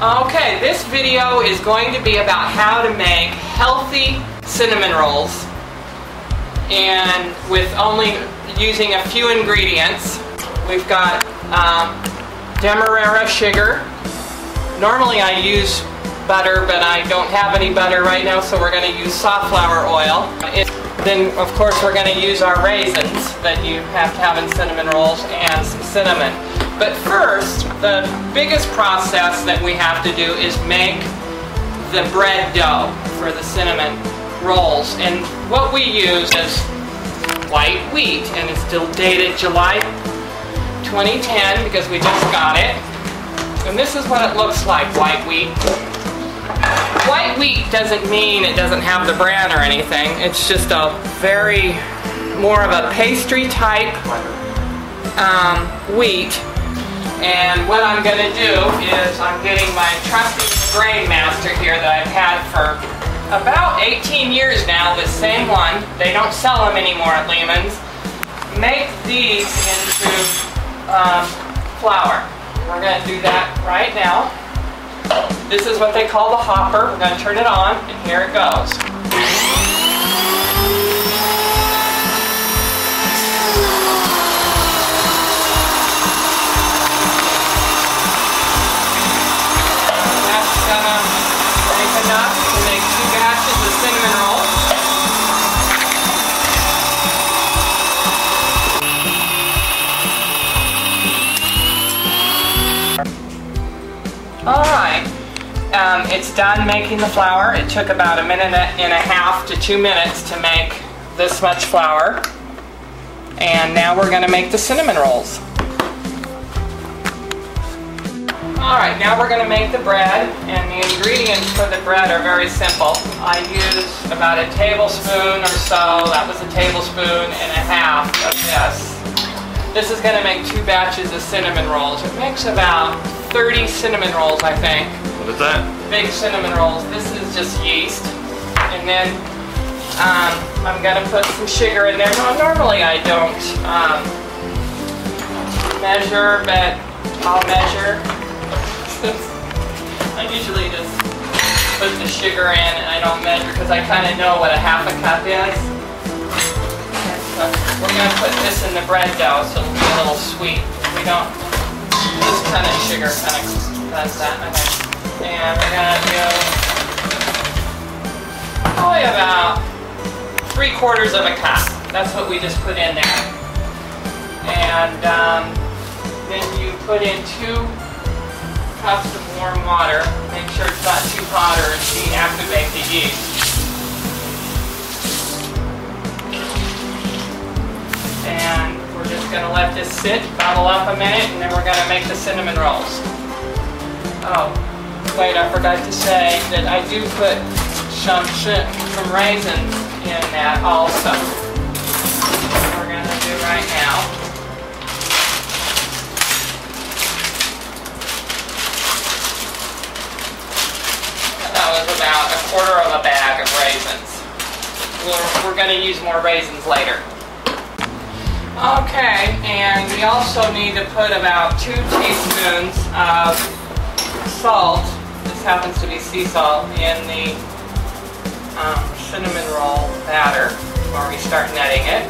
Okay, this video is going to be about how to make healthy cinnamon rolls, and with only using a few ingredients. We've got demerara sugar. Normally I use butter, but I don't have any butter right now, so we're going to use safflower oil. Then of course we're going to use our raisins that you have to have in cinnamon rolls, and some cinnamon. But first, the biggest process that we have to do is make the bread dough for the cinnamon rolls. And what we use is white wheat, and it's still dated July 2010 because we just got it. And this is what it looks like, white wheat. White wheat doesn't mean it doesn't have the bran or anything. It's just a very, more of a pastry type wheat. And what I'm going to do is I'm getting my trusty grain master here that I've had for about 18 years now, the same one. They don't sell them anymore at Lehman's. Make these into flour. We're going to do that right now. This is what they call the hopper. We're going to turn it on, and here it goes. Enough to make 2 batches of cinnamon rolls. Alright, it's done making the flour. It took about 1.5 minutes to 2 minutes to make this much flour. And now we're going to make the cinnamon rolls. Alright, now we're going to make the bread, and the ingredients for the bread are very simple. I used about a tablespoon or so. That was a tablespoon and a half of this. This is going to make 2 batches of cinnamon rolls. It makes about 30 cinnamon rolls, I think. What is that? Big cinnamon rolls. This is just yeast. And then I'm going to put some sugar in there. No, normally I don't measure, but I'll measure. I usually just put the sugar in and I don't measure because I kind of know what a half a cup is. So we're going to put this in the bread dough so it'll be a little sweet. We don't, this kind of sugar kind of does that. Okay. And we're going to do probably about 3/4 of a cup. That's what we just put in there. And then you put in 2 cups of warm water. Make sure it's not too hot or deactivate the yeast. And we're just going to let this sit, bubble up a minute, and then we're going to make the cinnamon rolls. Oh, wait, I forgot to say that I do put some raisins in that also. That's what we're going to do right now. About 1/4 of a bag of raisins. We're going to use more raisins later. Okay, and we also need to put about 2 teaspoons of salt. This happens to be sea salt in the cinnamon roll batter before we start netting it.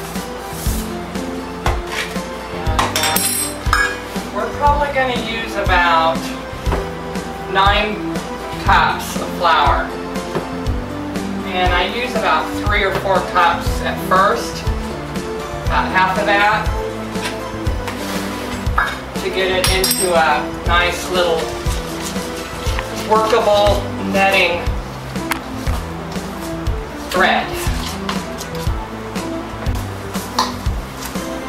And, we're probably going to use about 9 cups of flour, and I use about 3 or 4 cups at first, about half of that, to get it into a nice little workable netting bread.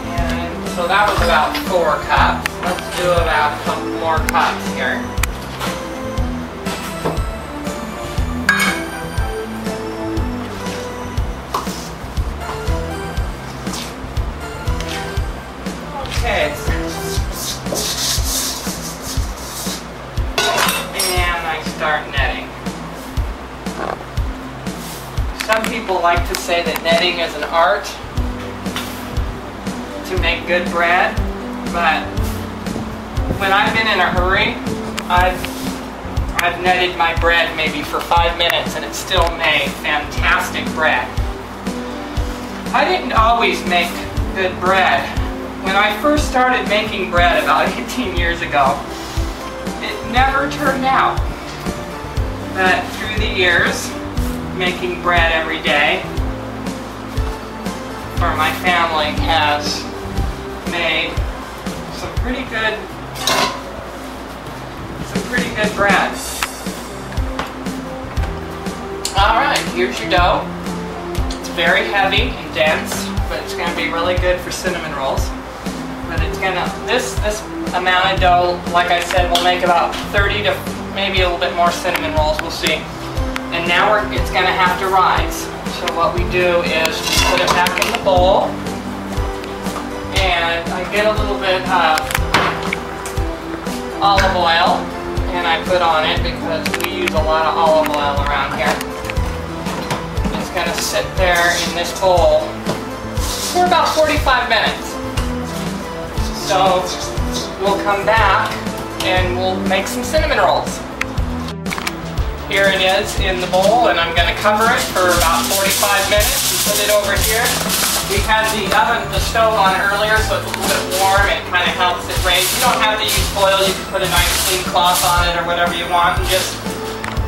And so that was about 4 cups. Let's do about a couple more cups here. Okay, and I start netting. Some people like to say that netting is an art to make good bread, but when I've been in a hurry, I've I've netted my bread maybe for 5 minutes and it still made fantastic bread. I didn't always make good bread. When I first started making bread about 18 years ago, it never turned out. But through the years, making bread every day for my family has made some pretty good bread. Alright, here's your dough. It's very heavy and dense, but it's going to be really good for cinnamon rolls. But it's going to, this amount of dough, like I said, will make about 30 to maybe a little bit more cinnamon rolls, we'll see. And now it's going to have to rise. So what we do is we put it back in the bowl, and I get a little bit of olive oil, and I put on it because we use a lot of olive oil around here. It's going to sit there in this bowl for about 45 minutes. So we'll come back and we'll make some cinnamon rolls. Here it is in the bowl, and I'm going to cover it for about 45 minutes and put it over here. We had the stove on earlier, so it's a little bit warm. It kind of helps it raise. You don't have to use foil. You can put a nice clean cloth on it or whatever you want and just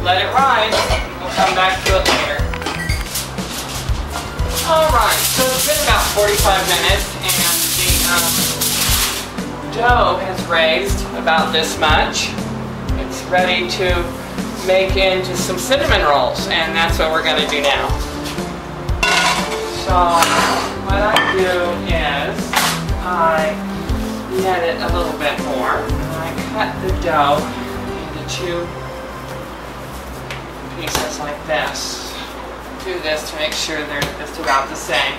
let it rise. We'll come back to it later. Alright, so it's been about 45 minutes, and the dough has raised about this much. It's ready to make into some cinnamon rolls, and that's what we're going to do now. So what I do is I net it a little bit more, and I cut the dough into 2 pieces like this. Do this to make sure they're just about the same.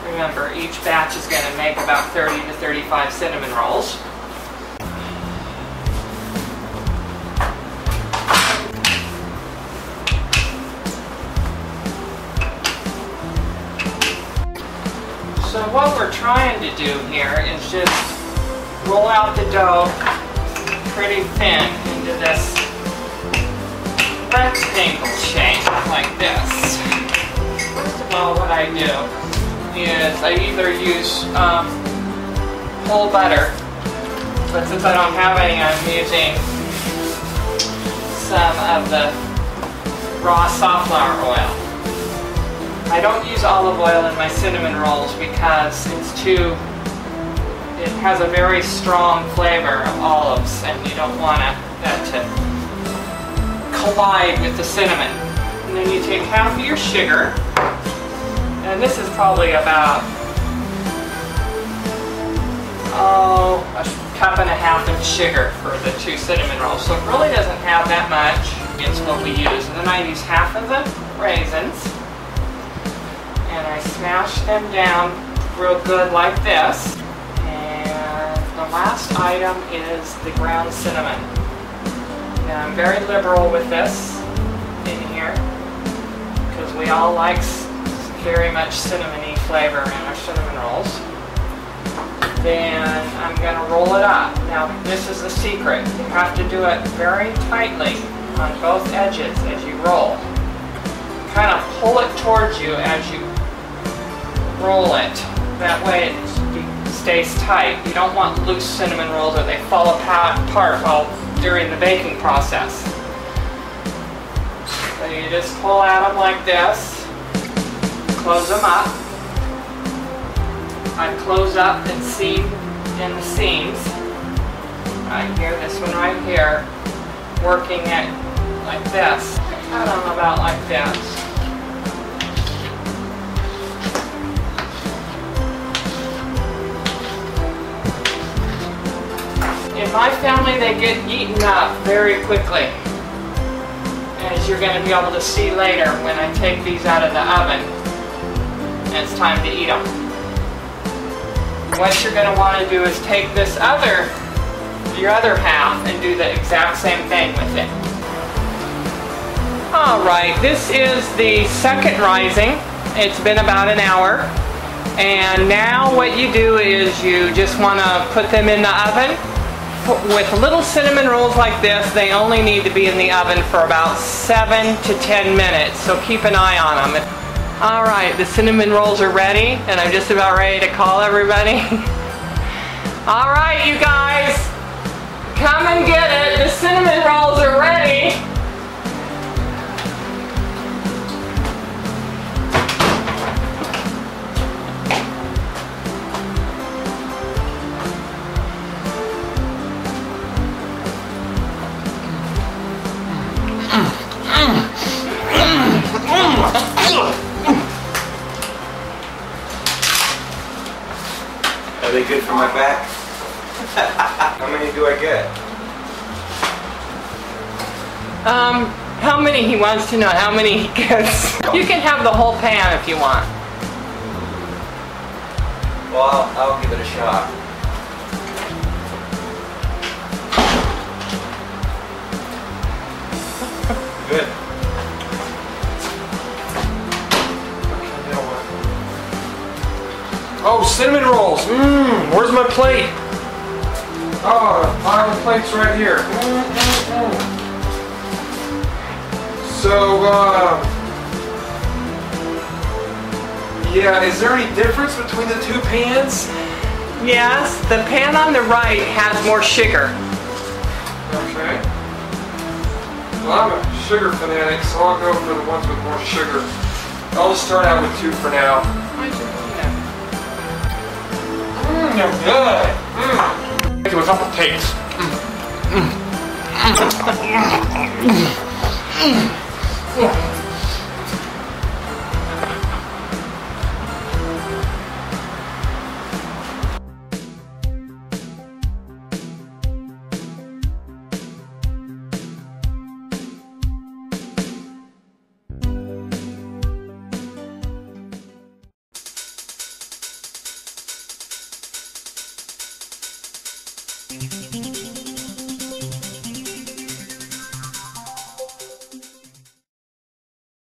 Remember, each batch is going to make about 30 to 35 cinnamon rolls. So what we're trying to do here is just roll out the dough pretty thin into this rectangle shape like this. First of all, what I do is I either use whole butter, but since I don't have any, I'm using some of the raw safflower oil. I don't use olive oil in my cinnamon rolls because it has a very strong flavor of olives, and you don't want that to collide with the cinnamon. And then you take half of your sugar, and this is probably about a cup and a half of sugar for the 2 cinnamon rolls. So it really doesn't have that much. It's what we use. And then I use half of the raisins, and I smash them down real good like this. And the last item is the ground cinnamon. Now I'm very liberal with this in here because we all like very much cinnamony flavor in our cinnamon rolls. Then I'm going to roll it up. Now this is the secret. You have to do it very tightly on both edges as you roll. Kind of pull it towards you as you roll it. That way it stays tight. You don't want loose cinnamon rolls or they fall apart during the baking process. So you just pull at them like this, close them up. I close up and seam in the seams. Right here, this one right here, working it like this. Cut them about like this. In my family, they get eaten up very quickly, as you're going to be able to see later when I take these out of the oven and it's time to eat them. What you're going to want to do is take your other half and do the exact same thing with it. Alright, this is the second rising. It's been about an hour. And now what you do is you just want to put them in the oven with little cinnamon rolls like this, they only need to be in the oven for about 7 to 10 minutes, so keep an eye on them. All right, the cinnamon rolls are ready, and I'm just about ready to call everybody. All right, you guys, come and get it. The cinnamon rolls are ready. Are they good for my back? How many do I get? How many he wants to know, how many he gets. You can have the whole pan if you want. Well, I'll give it a shot. Good. Oh, cinnamon rolls. Where's my plate? Oh, the pile of plates right here. So, yeah, is there any difference between the two pans? Yes, the pan on the right has more sugar. Okay. Well, I'm a sugar fanatic, so I'll go for the ones with more sugar. I'll just start out with 2 for now. They're good. Give a couple takes.